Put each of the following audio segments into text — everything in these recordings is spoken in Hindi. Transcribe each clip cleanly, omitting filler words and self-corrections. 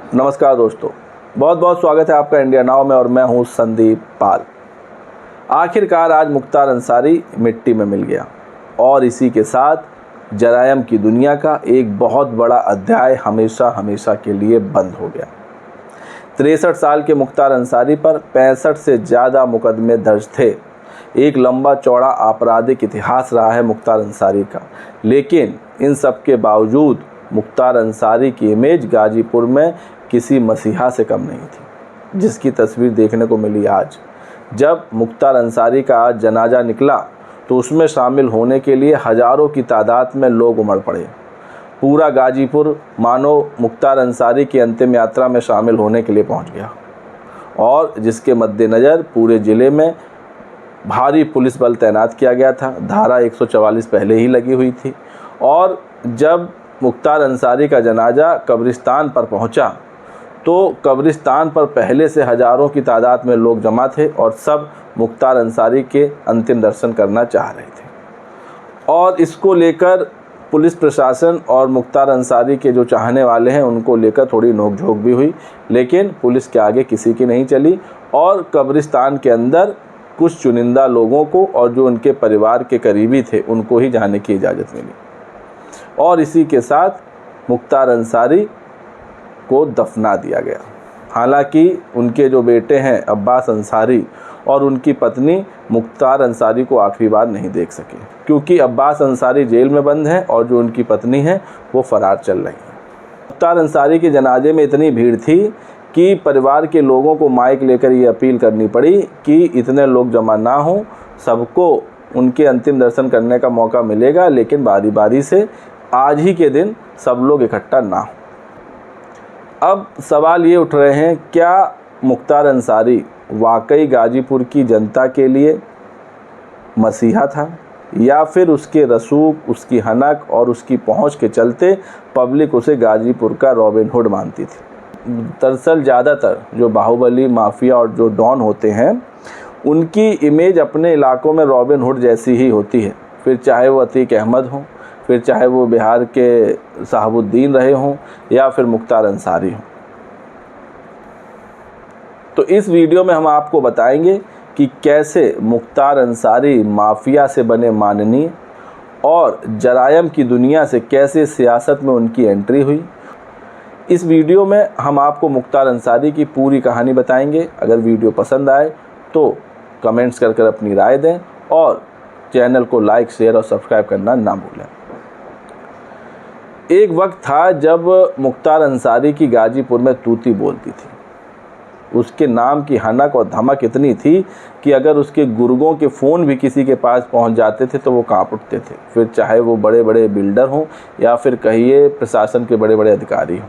नमस्कार दोस्तों, बहुत बहुत स्वागत है आपका इंडिया नाउ में और मैं हूं संदीप पाल। आखिरकार आज मुख्तार अंसारी मिट्टी में मिल गया और इसी के साथ जरायम की दुनिया का एक बहुत बड़ा अध्याय हमेशा हमेशा के लिए बंद हो गया। 63 साल के मुख्तार अंसारी पर 65 से ज़्यादा मुकदमे दर्ज थे। एक लंबा चौड़ा आपराधिक इतिहास रहा है मुख्तार अंसारी का, लेकिन इन सब के बावजूद मुख्तार अंसारी की इमेज गाजीपुर में किसी मसीहा से कम नहीं थी, जिसकी तस्वीर देखने को मिली आज। जब मुख्तार अंसारी का आज जनाजा निकला तो उसमें शामिल होने के लिए हज़ारों की तादाद में लोग उमड़ पड़े। पूरा गाजीपुर मानो मुख्तार अंसारी की अंतिम यात्रा में शामिल होने के लिए पहुंच गया और जिसके मद्देनज़र पूरे ज़िले में भारी पुलिस बल तैनात किया गया था। धारा 144 पहले ही लगी हुई थी और जब मुख्तार अंसारी का जनाजा कब्रिस्तान पर पहुंचा तो कब्रिस्तान पर पहले से हज़ारों की तादाद में लोग जमा थे और सब मुख्तार अंसारी के अंतिम दर्शन करना चाह रहे थे। और इसको लेकर पुलिस प्रशासन और मुख्तार अंसारी के जो चाहने वाले हैं उनको लेकर थोड़ी नोकझोंक भी हुई, लेकिन पुलिस के आगे किसी की नहीं चली और कब्रिस्तान के अंदर कुछ चुनिंदा लोगों को और जो उनके परिवार के करीबी थे उनको ही जाने की इजाज़त मिली। और इसी के साथ मुख्तार अंसारी को दफना दिया गया। हालांकि उनके जो बेटे हैं अब्बास अंसारी और उनकी पत्नी मुख्तार अंसारी को आखिरी बार नहीं देख सके, क्योंकि अब्बास अंसारी जेल में बंद हैं और जो उनकी पत्नी है वो फ़रार चल रही है। मुख्तार अंसारी के जनाजे में इतनी भीड़ थी कि परिवार के लोगों को माइक लेकर ये अपील करनी पड़ी कि इतने लोग जमा ना हों, सबको उनके अंतिम दर्शन करने का मौका मिलेगा, लेकिन बारी बारी से आज ही के दिन सब लोग इकट्ठा ना हो। अब सवाल ये उठ रहे हैं, क्या मुख्तार अंसारी वाकई गाजीपुर की जनता के लिए मसीहा था या फिर उसके रसूख, उसकी हनक और उसकी पहुंच के चलते पब्लिक उसे गाजीपुर का रॉबिन हुड मानती थी। दरअसल ज़्यादातर जो बाहुबली माफिया और जो डॉन होते हैं उनकी इमेज अपने इलाकों में रॉबिन हुड जैसी ही होती है, फिर चाहे वो अतीक अहमद हों, फिर चाहे वो बिहार के शहाबुद्दीन रहे हों या फिर मुख्तार अंसारी हों। तो इस वीडियो में हम आपको बताएंगे कि कैसे मुख्तार अंसारी माफिया से बने माननीय और जरायम की दुनिया से कैसे सियासत में उनकी एंट्री हुई। इस वीडियो में हम आपको मुख्तार अंसारी की पूरी कहानी बताएंगे। अगर वीडियो पसंद आए तो कमेंट्स कर अपनी राय दें और चैनल को लाइक, शेयर और सब्सक्राइब करना ना भूलें। एक वक्त था जब मुख्तार अंसारी की गाजीपुर में तूती बोलती थी। उसके नाम की हनक और धमक इतनी थी कि अगर उसके गुर्गों के फ़ोन भी किसी के पास पहुंच जाते थे तो वो कांप उठते थे, फिर चाहे वो बड़े बड़े बिल्डर हों या फिर कहिए प्रशासन के बड़े बड़े अधिकारी हों।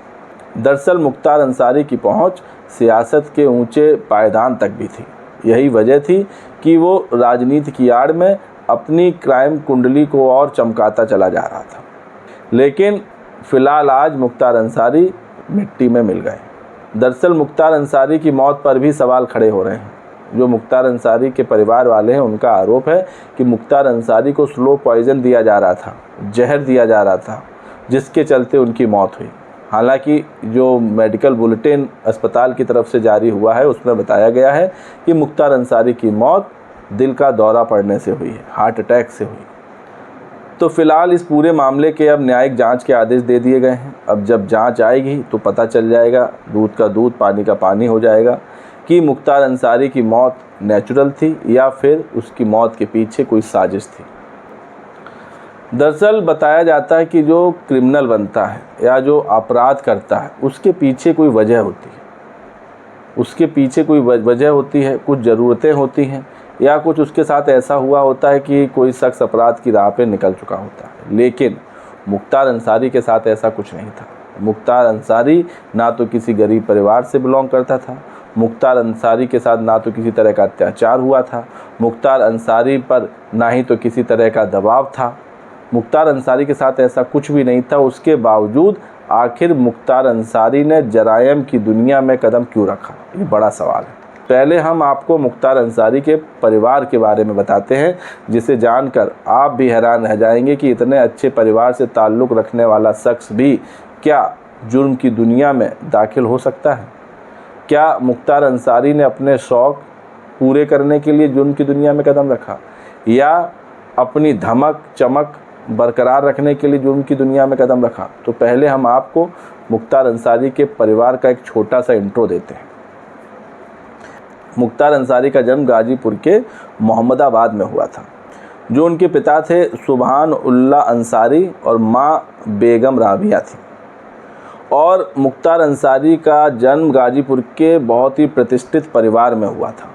दरअसल मुख्तार अंसारी की पहुंच सियासत के ऊंचे पायदान तक भी थी। यही वजह थी कि वो राजनीति की आड़ में अपनी क्राइम कुंडली को और चमकाता चला जा रहा था। लेकिन फ़िलहाल आज मुख्तार अंसारी मिट्टी में मिल गए। दरअसल मुख्तार अंसारी की मौत पर भी सवाल खड़े हो रहे हैं। जो मुख्तार अंसारी के परिवार वाले हैं उनका आरोप है कि मुख्तार अंसारी को स्लो पॉइज़न दिया जा रहा था, जहर दिया जा रहा था, जिसके चलते उनकी मौत हुई। हालांकि जो मेडिकल बुलेटिन अस्पताल की तरफ से जारी हुआ है उसमें बताया गया है कि मुख्तार अंसारी की मौत दिल का दौरा पड़ने से हुई है, हार्ट अटैक से हुई। तो फिलहाल इस पूरे मामले के अब न्यायिक जांच के आदेश दे दिए गए हैं। अब जब जांच आएगी तो पता चल जाएगा, दूध का दूध पानी का पानी हो जाएगा कि मुख्तार अंसारी की मौत नेचुरल थी या फिर उसकी मौत के पीछे कोई साजिश थी। दरअसल बताया जाता है कि जो क्रिमिनल बनता है या जो अपराध करता है उसके पीछे कोई वजह होती है, उसके पीछे कोई वजह होती है, कुछ ज़रूरतें होती हैं या कुछ उसके साथ ऐसा हुआ होता है कि कोई शख्स अपराध की राह पे निकल चुका होता है। लेकिन मुख्तार अंसारी के साथ ऐसा कुछ नहीं था। मुख्तार अंसारी ना तो किसी गरीब परिवार से बिलोंग करता था, मुख्तार अंसारी के साथ ना तो किसी तरह का अत्याचार हुआ था, मुख्तार अंसारी पर ना ही तो किसी तरह का दबाव था। मुख्तार अंसारी के साथ ऐसा कुछ भी नहीं था। उसके बावजूद आखिर मुख्तार अंसारी ने जरायम की दुनिया में कदम क्यों रखा, ये बड़ा सवाल है। पहले हम आपको मुख्तार अंसारी के परिवार के बारे में बताते हैं, जिसे जानकर आप भी हैरान रह जाएंगे कि इतने अच्छे परिवार से ताल्लुक़ रखने वाला शख्स भी क्या जुर्म की दुनिया में दाखिल हो सकता है? क्या मुख्तार अंसारी ने अपने शौक़ पूरे करने के लिए जुर्म की दुनिया में कदम रखा, या अपनी धमक चमक बरकरार रखने के लिए जुर्म की दुनिया में कदम रखा? तो पहले हम आपको मुख्तार अंसारी के परिवार का एक छोटा सा इंट्रो देते हैं। मुख्तार अंसारी का जन्म गाजीपुर के मोहम्मदाबाद में हुआ था। जो उनके पिता थे सुभान उल्लाह अंसारी और माँ बेगम राबिया थी। और मुख्तार अंसारी का जन्म गाजीपुर के बहुत ही प्रतिष्ठित परिवार में हुआ था।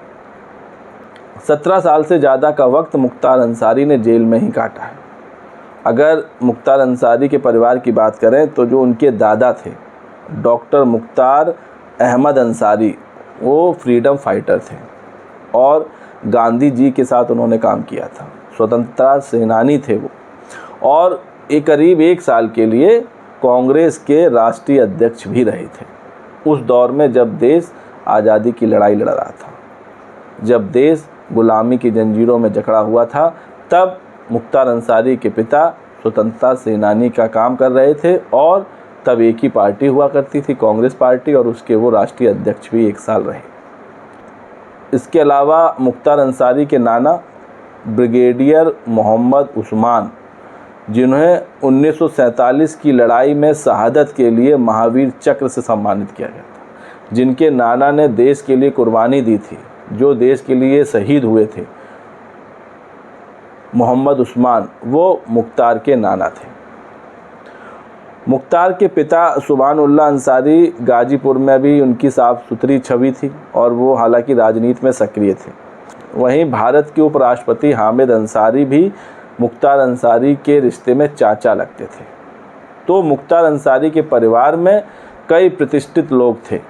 17 साल से ज़्यादा का वक्त मुख्तार अंसारी ने जेल में ही काटा है। अगर मुख्तार अंसारी के परिवार की बात करें तो जो उनके दादा थे डॉक्टर मुख्तार अहमद अंसारी, वो फ्रीडम फाइटर थे और गांधी जी के साथ उन्होंने काम किया था, स्वतंत्रता सेनानी थे वो, और करीब 1 साल के लिए कांग्रेस के राष्ट्रीय अध्यक्ष भी रहे थे उस दौर में जब देश आज़ादी की लड़ाई लड़ रहा था, जब देश गुलामी की जंजीरों में जकड़ा हुआ था। तब मुख्तार अंसारी के पिता स्वतंत्रता सेनानी का काम कर रहे थे और तब एक ही पार्टी हुआ करती थी, कांग्रेस पार्टी, और उसके वो राष्ट्रीय अध्यक्ष भी 1 साल रहे। इसके अलावा मुख्तार अंसारी के नाना ब्रिगेडियर मोहम्मद उस्मान, जिन्हें 1947 की लड़ाई में शहादत के लिए महावीर चक्र से सम्मानित किया गया था, जिनके नाना ने देश के लिए कुर्बानी दी थी, जो देश के लिए शहीद हुए थे, मोहम्मद उस्मान, वो मुख्तार के नाना थे। मुख्तार के पिता सुभान उल्लाह अंसारी गाजीपुर में भी उनकी साफ सुथरी छवि थी और वो हालांकि राजनीति में सक्रिय थे। वहीं भारत के उपराष्ट्रपति हामिद अंसारी भी मुख्तार अंसारी के रिश्ते में चाचा लगते थे। तो मुख्तार अंसारी के परिवार में कई प्रतिष्ठित लोग थे।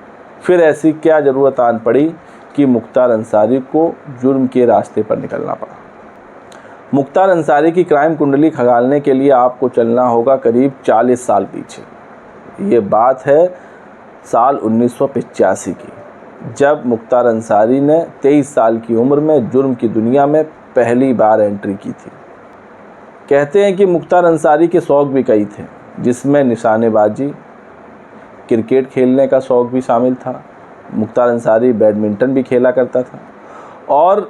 फिर ऐसी क्या ज़रूरत आन पड़ी कि मुख्तार अंसारी को जुर्म के रास्ते पर निकलना पड़ा? मुख्तार अंसारी की क्राइम कुंडली खंगालने के लिए आपको चलना होगा करीब 40 साल पीछे। ये बात है साल 1985 की, जब मुख्तार अंसारी ने 23 साल की उम्र में जुर्म की दुनिया में पहली बार एंट्री की थी। कहते हैं कि मुख्तार अंसारी के शौक़ भी कई थे, जिसमें निशानेबाजी, क्रिकेट खेलने का शौक़ भी शामिल था। मुख्तार अंसारी बैडमिंटन भी खेला करता था और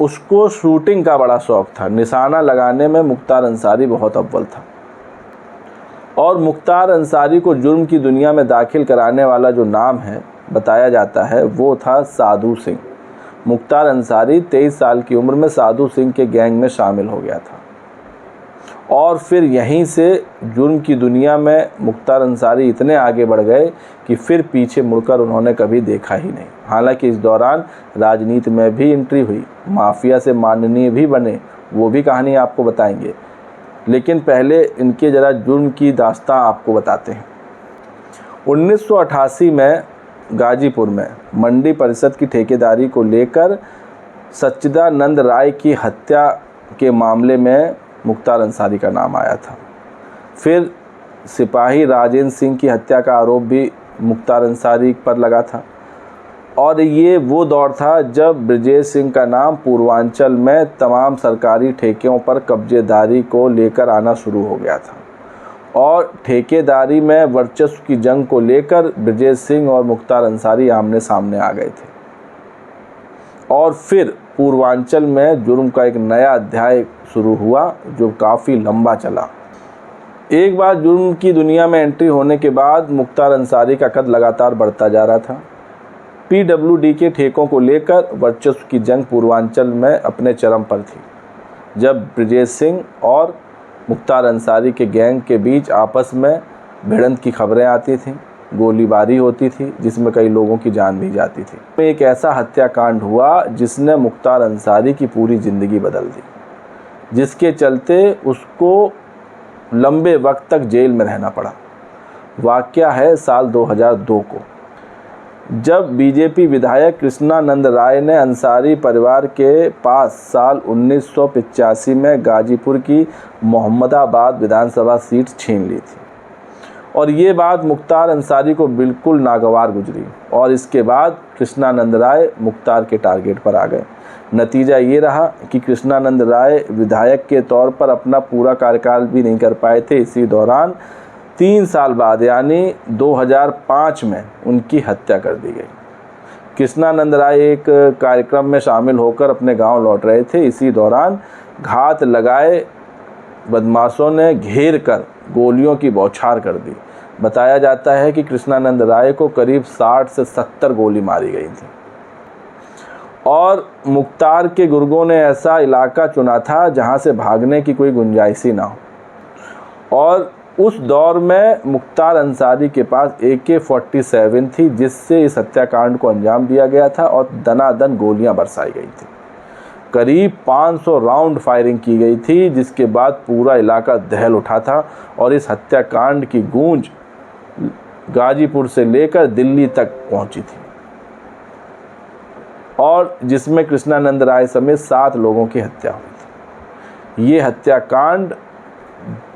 उसको शूटिंग का बड़ा शौक़ था। निशाना लगाने में मुख्तार अंसारी बहुत अव्वल था। और मुख्तार अंसारी को जुर्म की दुनिया में दाखिल कराने वाला जो नाम है बताया जाता है वो था साधु सिंह। मुख्तार अंसारी 23 साल की उम्र में साधु सिंह के गैंग में शामिल हो गया था और फिर यहीं से जुर्म की दुनिया में मुख्तार अंसारी इतने आगे बढ़ गए कि फिर पीछे मुड़कर उन्होंने कभी देखा ही नहीं। हालांकि इस दौरान राजनीति में भी एंट्री हुई, माफिया से माननीय भी बने, वो भी कहानी आपको बताएंगे। लेकिन पहले इनके ज़रा जुर्म की दास्तां आपको बताते हैं। 1988 में गाजीपुर में मंडी परिषद की ठेकेदारी को लेकर सच्चिदानंद राय की हत्या के मामले में मुख्तार अंसारी का नाम आया था। फिर सिपाही राजेंद्र सिंह की हत्या का आरोप भी मुख्तार अंसारी पर लगा था और ये वो दौर था जब ब्रजेश सिंह का नाम पूर्वांचल में तमाम सरकारी ठेकों पर कब्जेदारी को लेकर आना शुरू हो गया था और ठेकेदारी में वर्चस्व की जंग को लेकर ब्रजेश सिंह और मुख्तार अंसारी आमने सामने आ गए थे। और फिर पूर्वांचल में जुर्म का एक नया अध्याय शुरू हुआ जो काफ़ी लंबा चला। एक बार जुर्म की दुनिया में एंट्री होने के बाद मुख्तार अंसारी का कद लगातार बढ़ता जा रहा था। PWD के ठेकों को लेकर वर्चस्व की जंग पूर्वांचल में अपने चरम पर थी, जब ब्रजेश सिंह और मुख्तार अंसारी के गैंग के बीच आपस में भिड़ंत की खबरें आती थीं, गोलीबारी होती थी जिसमें कई लोगों की जान भी जाती थी। एक ऐसा हत्याकांड हुआ जिसने मुख्तार अंसारी की पूरी ज़िंदगी बदल दी, जिसके चलते उसको लंबे वक्त तक जेल में रहना पड़ा। वाक़या है साल 2002 को, जब बीजेपी विधायक कृष्णानंद राय ने अंसारी परिवार के पास साल 1985 में गाजीपुर की मोहम्मदाबाद विधानसभा सीट छीन ली थी। और ये बात मुख्तार अंसारी को बिल्कुल नागवार गुजरी और इसके बाद कृष्णानंद राय मुख्तार के टारगेट पर आ गए। नतीजा ये रहा कि कृष्णानंद राय विधायक के तौर पर अपना पूरा कार्यकाल भी नहीं कर पाए थे। इसी दौरान 3 साल बाद यानी 2005 में उनकी हत्या कर दी गई। कृष्णानंद राय एक कार्यक्रम में शामिल होकर अपने गांव लौट रहे थे। इसी दौरान घात लगाए बदमाशों ने घेर कर गोलियों की बौछार कर दी। बताया जाता है कि कृष्णानंद राय को करीब 60 से 70 गोली मारी गई थी और मुख्तार के गुर्गों ने ऐसा इलाका चुना था जहां से भागने की कोई गुंजाइश ही ना हो। और उस दौर में मुख्तार अंसारी के पास AK-47 थी, जिससे इस हत्याकांड को अंजाम दिया गया था और दनादन गोलियां बरसाई गई थी। करीब 500 राउंड फायरिंग की गई थी, जिसके बाद पूरा इलाका दहल उठा था और इस हत्याकांड की गूंज गाजीपुर से लेकर दिल्ली तक पहुंची थी और जिसमें कृष्णानंद राय समेत 7 लोगों की हत्या हुई थी। ये हत्याकांड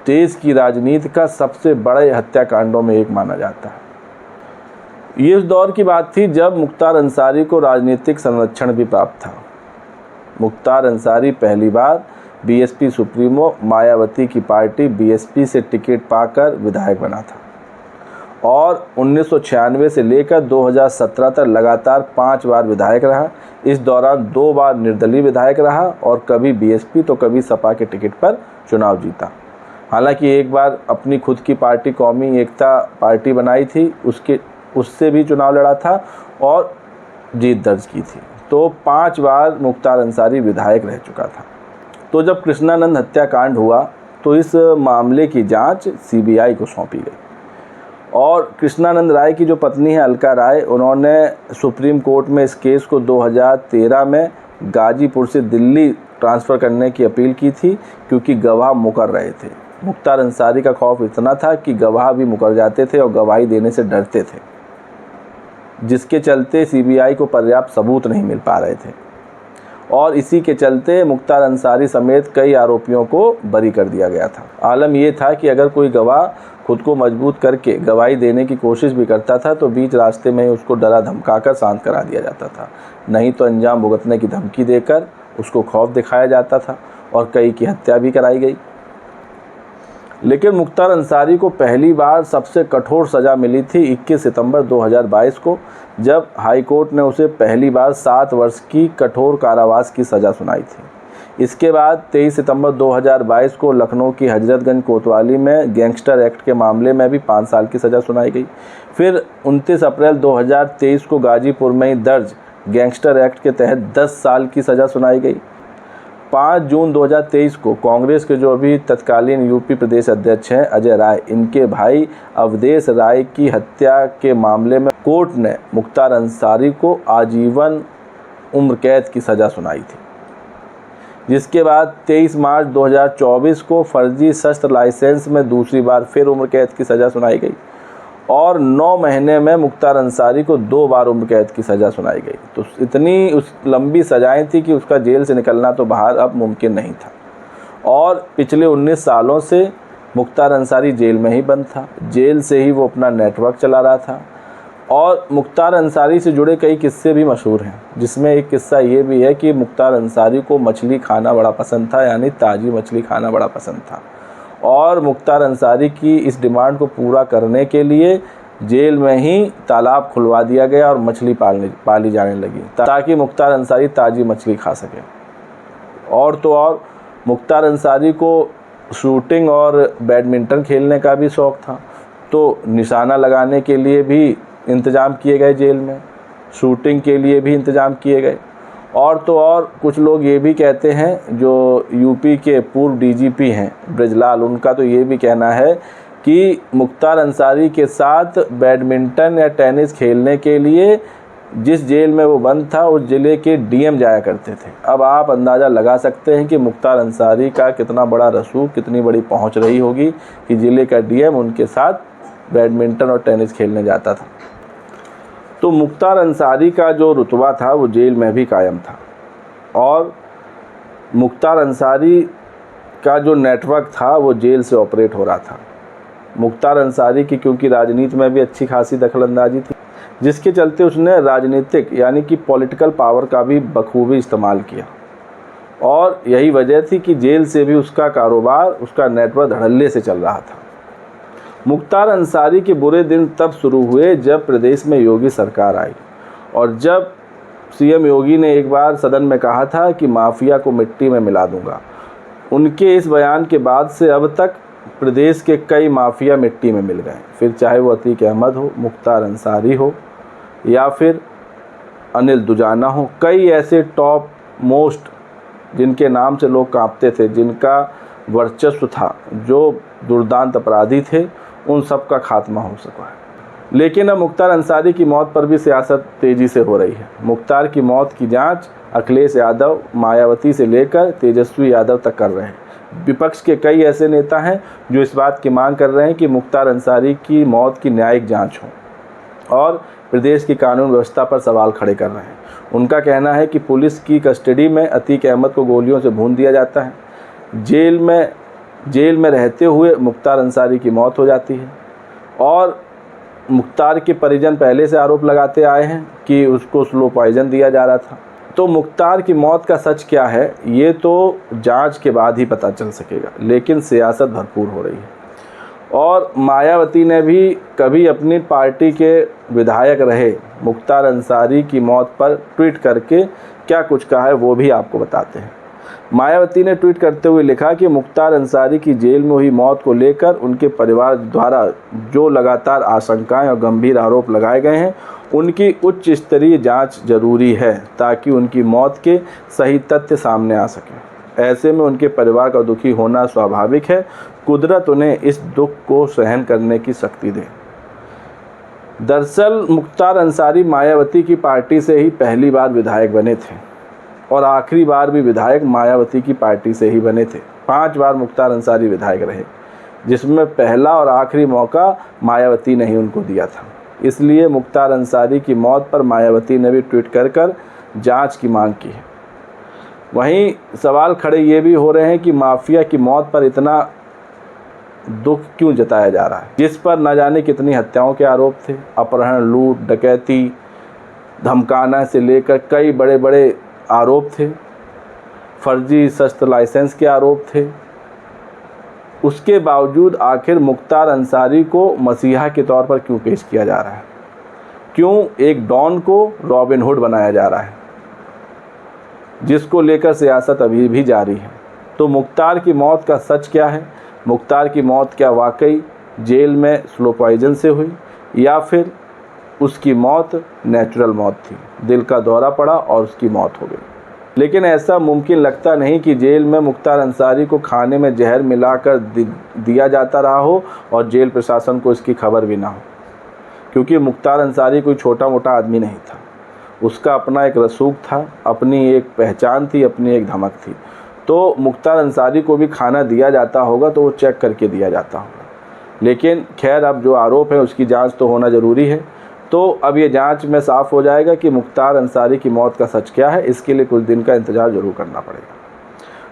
देश की राजनीति का सबसे बड़े हत्याकांडों में एक माना जाता है। ये उस दौर की बात थी जब मुख्तार अंसारी को राजनीतिक संरक्षण भी प्राप्त था। मुख्तार अंसारी पहली बार BSP सुप्रीमो मायावती की पार्टी BSP से टिकट पाकर विधायक बना था और 1996 से लेकर 2017 तक लगातार 5 बार विधायक रहा। इस दौरान 2 बार निर्दलीय विधायक रहा और कभी BSP तो कभी सपा के टिकट पर चुनाव जीता। हालांकि एक बार अपनी खुद की पार्टी कौमी एकता पार्टी बनाई थी, उससे भी चुनाव लड़ा था और जीत दर्ज की थी। तो 5 बार मुख्तार अंसारी विधायक रह चुका था। तो जब कृष्णानंद हत्याकांड हुआ तो इस मामले की जांच CBI को सौंपी गई और कृष्णानंद राय की जो पत्नी है अलका राय, उन्होंने सुप्रीम कोर्ट में इस केस को 2013 में गाजीपुर से दिल्ली ट्रांसफ़र करने की अपील की थी, क्योंकि गवाह मुकर रहे थे। मुख्तार अंसारी का खौफ इतना था कि गवाह भी मुकर जाते थे और गवाही देने से डरते थे, जिसके चलते CBI को पर्याप्त सबूत नहीं मिल पा रहे थे और इसी के चलते मुख्तार अंसारी समेत कई आरोपियों को बरी कर दिया गया था। आलम यह था कि अगर कोई गवाह खुद को मजबूत करके गवाही देने की कोशिश भी करता था तो बीच रास्ते में ही उसको डरा धमकाकर शांत करा दिया जाता था, नहीं तो अंजाम भुगतने की धमकी देकर उसको खौफ दिखाया जाता था और कई की हत्या भी कराई गई। लेकिन मुख्तार अंसारी को पहली बार सबसे कठोर सज़ा मिली थी 21 सितंबर 2022 को, जब हाई कोर्ट ने उसे पहली बार 7 वर्ष की कठोर कारावास की सज़ा सुनाई थी। इसके बाद 23 सितंबर 2022 को लखनऊ की हजरतगंज कोतवाली में गैंगस्टर एक्ट के मामले में भी 5 साल की सज़ा सुनाई गई। फिर 29 अप्रैल 2023 को गाजीपुर में ही दर्ज गैंगस्टर एक्ट के तहत 10 साल की सज़ा सुनाई गई। 5 जून 2023 को कांग्रेस के जो अभी तत्कालीन UP प्रदेश अध्यक्ष हैं अजय राय, इनके भाई अवधेश राय की हत्या के मामले में कोर्ट ने मुख्तार अंसारी को आजीवन उम्र कैद की सज़ा सुनाई थी। जिसके बाद 23 मार्च 2024 को फर्जी शस्त्र लाइसेंस में दूसरी बार फिर उम्र कैद की सज़ा सुनाई गई और 9 महीने में मुख्तार अंसारी को 2 बार उम्र कैद की सज़ा सुनाई गई। तो इतनी उस लंबी सज़ाएं थी कि उसका जेल से निकलना तो बाहर अब मुमकिन नहीं था और पिछले 19 सालों से मुख्तार अंसारी जेल में ही बंद था। जेल से ही वो अपना नेटवर्क चला रहा था और मुख्तार अंसारी से जुड़े कई किस्से भी मशहूर हैं, जिसमें एक किस्सा ये भी है कि मुख्तार अंसारी को मछली खाना बड़ा पसंद था, यानी ताज़ी मछली खाना बड़ा पसंद था और मुख्तार अंसारी की इस डिमांड को पूरा करने के लिए जेल में ही तालाब खुलवा दिया गया और मछली पाली जाने लगी ताकि मुख्तार अंसारी ताज़ी मछली खा सके। और तो और मुख्तार अंसारी को शूटिंग और बैडमिंटन खेलने का भी शौक़ था, तो निशाना लगाने के लिए भी इंतज़ाम किए गए जेल में, शूटिंग के लिए भी इंतज़ाम किए गए। और तो और कुछ लोग ये भी कहते हैं, जो UP के पूर्व DGP हैं ब्रजलाल, उनका तो ये भी कहना है कि मुख्तार अंसारी के साथ बैडमिंटन या टेनिस खेलने के लिए जिस जेल में वो बंद था उस ज़िले के DM जाया करते थे। अब आप अंदाज़ा लगा सकते हैं कि मुख्तार अंसारी का कितना बड़ा रसूख, कितनी बड़ी पहुंच रही होगी कि ज़िले का DM उनके साथ बैडमिंटन और टेनिस खेलने जाता था। तो मुख्तार अंसारी का जो रुतबा था वो जेल में भी कायम था और मुख्तार अंसारी का जो नेटवर्क था वो जेल से ऑपरेट हो रहा था। मुख्तार अंसारी की क्योंकि राजनीति में भी अच्छी खासी दखलंदाजी थी, जिसके चलते उसने राजनीतिक यानी कि पॉलिटिकल पावर का भी बखूबी इस्तेमाल किया और यही वजह थी कि जेल से भी उसका कारोबार, उसका नेटवर्क धड़ल्ले से चल रहा था। मुख्तार अंसारी के बुरे दिन तब शुरू हुए जब प्रदेश में योगी सरकार आई और जब सीएम योगी ने एक बार सदन में कहा था कि माफिया को मिट्टी में मिला दूंगा। उनके इस बयान के बाद से अब तक प्रदेश के कई माफिया मिट्टी में मिल गए, फिर चाहे वो अतीक अहमद हो, मुख्तार अंसारी हो या फिर अनिल दुजाना हो। कई ऐसे टॉप मोस्ट जिनके नाम से लोग कांपते थे, जिनका वर्चस्व था, जो दुर्दांत अपराधी थे, उन सब का खात्मा हो सका है। लेकिन अब मुख्तार अंसारी की मौत पर भी सियासत तेज़ी से हो रही है। मुख्तार की मौत की जांच अखिलेश यादव, मायावती से लेकर तेजस्वी यादव तक कर रहे हैं। विपक्ष के कई ऐसे नेता हैं जो इस बात की मांग कर रहे हैं कि मुख्तार अंसारी की मौत की न्यायिक जांच हो और प्रदेश की कानून व्यवस्था पर सवाल खड़े कर रहे हैं। उनका कहना है कि पुलिस की कस्टडी में अतीक अहमद को गोलियों से भून दिया जाता है, जेल में रहते हुए मुख्तार अंसारी की मौत हो जाती है और मुख्तार के परिजन पहले से आरोप लगाते आए हैं कि उसको स्लो पॉइजन दिया जा रहा था। तो मुख्तार की मौत का सच क्या है ये तो जांच के बाद ही पता चल सकेगा, लेकिन सियासत भरपूर हो रही है। और मायावती ने भी कभी अपनी पार्टी के विधायक रहे मुख्तार अंसारी की मौत पर ट्वीट करके क्या कुछ कहा है वो भी आपको बताते हैं। मायावती ने ट्वीट करते हुए लिखा कि मुख्तार अंसारी की जेल में हुई मौत को लेकर उनके परिवार द्वारा जो लगातार आशंकाएं और गंभीर आरोप लगाए गए हैं, उनकी उच्च स्तरीय जांच जरूरी है ताकि उनकी मौत के सही तथ्य सामने आ सकें। ऐसे में उनके परिवार का दुखी होना स्वाभाविक है। कुदरत उन्हें इस दुख को सहन करने की शक्ति दे। दरअसल मुख्तार अंसारी मायावती की पार्टी से ही पहली बार विधायक बने थे और आखिरी बार भी विधायक मायावती की पार्टी से ही बने थे। 5 बार मुख्तार अंसारी विधायक रहे, जिसमें पहला और आखिरी मौका मायावती ने ही उनको दिया था। इसलिए मुख्तार अंसारी की मौत पर मायावती ने भी ट्वीट कर जांच की मांग की है। वहीं सवाल खड़े ये भी हो रहे हैं कि माफिया की मौत पर इतना दुख क्यों जताया जा रहा है, जिस पर न जाने कितनी हत्याओं के आरोप थे, अपहरण, लूट, डकैती, धमकाना से लेकर कई बड़े बड़े आरोप थे, फर्जी शस्त्र लाइसेंस के आरोप थे। उसके बावजूद आखिर मुख्तार अंसारी को मसीहा के तौर पर क्यों पेश किया जा रहा है? क्यों एक डॉन को रॉबिन हुड बनाया जा रहा है, जिसको लेकर सियासत अभी भी जारी है? तो मुख्तार की मौत का सच क्या है? मुख्तार की मौत क्या वाकई जेल में स्लो पॉइजन से हुई या फिर उसकी मौत नेचुरल मौत थी, दिल का दौरा पड़ा और उसकी मौत हो गई? लेकिन ऐसा मुमकिन लगता नहीं कि जेल में मुख्तार अंसारी को खाने में जहर मिलाकर दिया जाता रहा हो और जेल प्रशासन को इसकी खबर भी ना हो, क्योंकि मुख्तार अंसारी कोई छोटा मोटा आदमी नहीं था। उसका अपना एक रसूख था, अपनी एक पहचान थी, अपनी एक धमक थी। तो मुख्तार अंसारी को भी खाना दिया जाता होगा तो वो चेक करके दिया जाता होगा। लेकिन खैर, अब जो आरोप है उसकी जांच तो होना ज़रूरी है। तो अब ये जांच में साफ़ हो जाएगा कि मुख्तार अंसारी की मौत का सच क्या है। इसके लिए कुछ दिन का इंतज़ार ज़रूर करना पड़ेगा।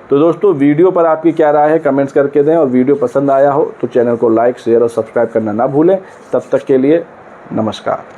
तो दोस्तों, वीडियो पर आपकी क्या राय है कमेंट्स करके दें, और वीडियो पसंद आया हो तो चैनल को लाइक, शेयर और सब्सक्राइब करना ना भूलें। तब तक के लिए नमस्कार।